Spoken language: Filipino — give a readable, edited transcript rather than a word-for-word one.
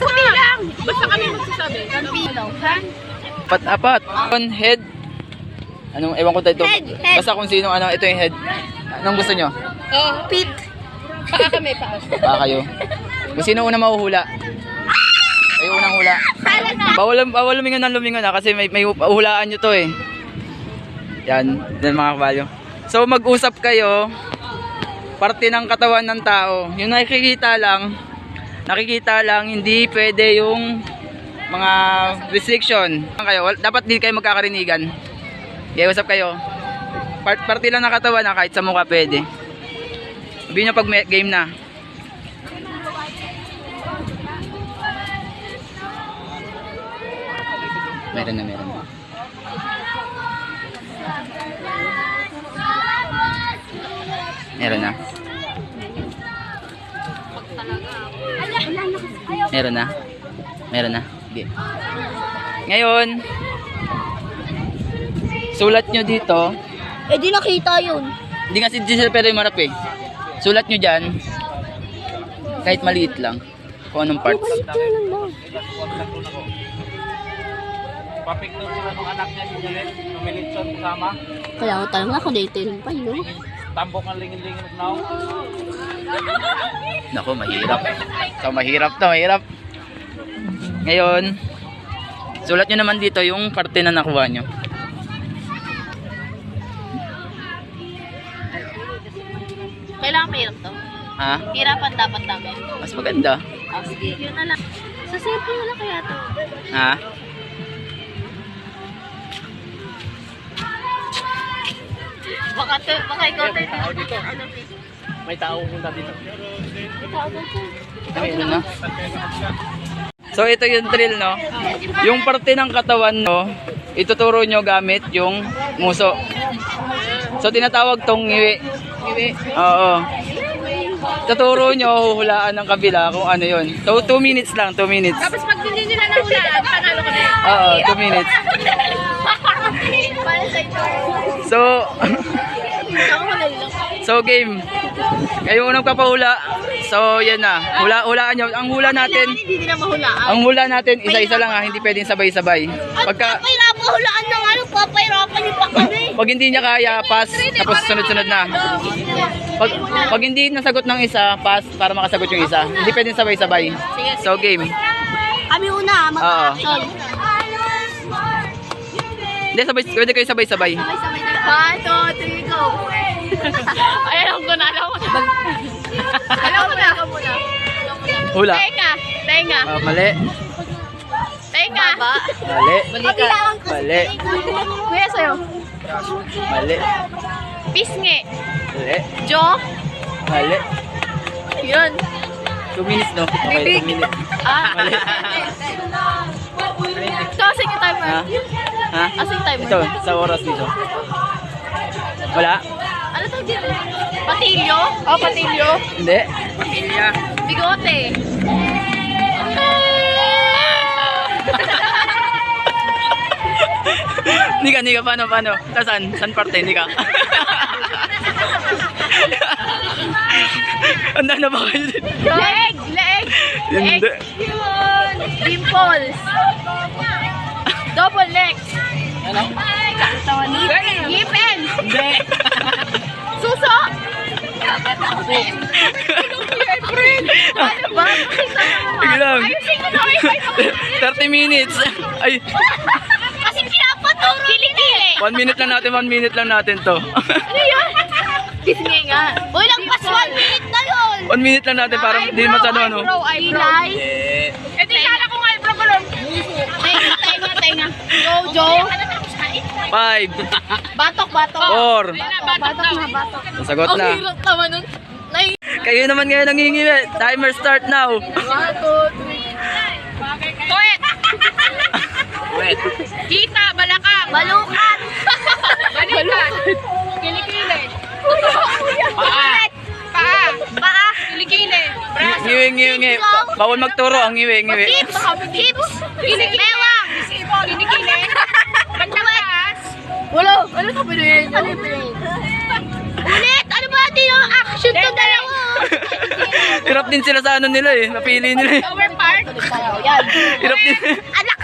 Kunti lang. Basta kami magsasabi. Apat. On head. Anong, ewan ko tayo. Head. Basta kung sino, ano, ito yung head. Anong gusto nyo? Pit. Paa kami, paa. Kayo. Kung sino unang mahuhula? Kayo unang hula. Bawal lumingon na kasi may hulaan nyo to eh. Yan mga kabalyo. So mag-usap kayo. Parte ng katawan ng tao. Yung nakikita lang, hindi pwede yung mga restriction. Dapat din kayo magkakarinigan. Okay, usap kayo. Parte lang ng katawan na kahit sa mukha pwede. Sabihin nyo pag game na. Meron na. Meron na. Okay. Ngayon, sulat nyo dito. Eh di nakita yun. Hindi nga si Giselle pero yung marap eh. Sulat nyo dyan. Kahit maliit lang. Kung anong parts. Papicture sila ng anak niya si Janet. Lumilitson kasama. Kaya ko talaga ako dito pa yun. Tambok ang lingin-lingin now. Naku, mahirap. So, mahirap. Ngayon, sulat nyo naman dito yung parte na nakuha nyo. Kailangan mahirap to. Ha? Hirapan dapat namin. Mas maganda. Oh, sige. Yun na lang. Sa cellphone na lang kaya to. Ha? Baka ikaw tayo dito. May tao punta dito. Ano na? So ito yung drill, no? Yung parte ng katawan, no, ituturo nyo gamit yung muso. So tinatawag tong ngiwi. Oo. Tuturo nyo, huhulaan ng kabila kung ano yun. So 2 minutes lang, 2 minutes. Tapos pag hindi nila nahulaan, panalo ko na yun. Oo, 2 minutes. So game. Kayo unang papahula. So yan na. Hulaan nyo. Ang hula natin. Hindi nila mahulaan. Ang hula natin isa-isa lang ha, hindi pwedeng sabay-sabay. Pagka Papahirapan ng ano, papahirapan yung pa kami. pag hindi niya kaya, pass, tapos sunod-sunod na. Pag hindi nasagot ng isa, pass para makasagot yung isa. Hindi pwedeng sabay-sabay. So game. Kami una, mag-action. Hindi pwede kayo sabay-sabay. 1, 2, 3, go. Alam ko na. Alam ko na. Hula. Tenga. Mali. Tenga. Mali. Mali. Kuya sa'yo. Mali. Pisngi. Mali. Jo. Mali. Yun. 2 minutes, no? Okay, 2 minutes. Mali. So, asan yung timer? Ha? Asan yung timer? Ito, sa oras dito. Wala? Ano tawag dito? Patilyo? Oh, patilyo. Hindi. Bigote. Nika, paano? Saan parte? Nika. Handa na ba kayo? Leg. Hindi. Dimples. Double leg. Ano? Ngipin. Hindi. Suso. Ano ba? Sige lang. Ayusin ko na. 30 minutes. Ay, Kasi pinapaturo. Kilikili. 1 minute lang natin to. Ano yun? Pisngi nga. Uy, lagpas 1 minute na yun. 1 minute lang natin para hindi masyado ano. Eyebrow. Ito yung kala kong eyebrow ko lang. Tenga. Joe. 5, Batok. 4. Batok na. Sagot Ang na. hirap naman nun. Kayo naman ngayon nangingiwi. Timer start now. 1, 2, 3. Tuwet. Wait. Kita, balakang. Balukan. Balikan. Kilikili. Paa. Paa. Kilikili. Braso. Ngiwi. Bawal magturo ang ngiwi. Hips. Kilikili. Bewang. Kilikili. Pagkakas. Wala. Ano ka ba yun? Ulit, ano ba ito yung action to dalawa? Hirap din sila sa ano nila eh. Napili nila eh. Lower part. Tayo, yan. Hirap din. Anak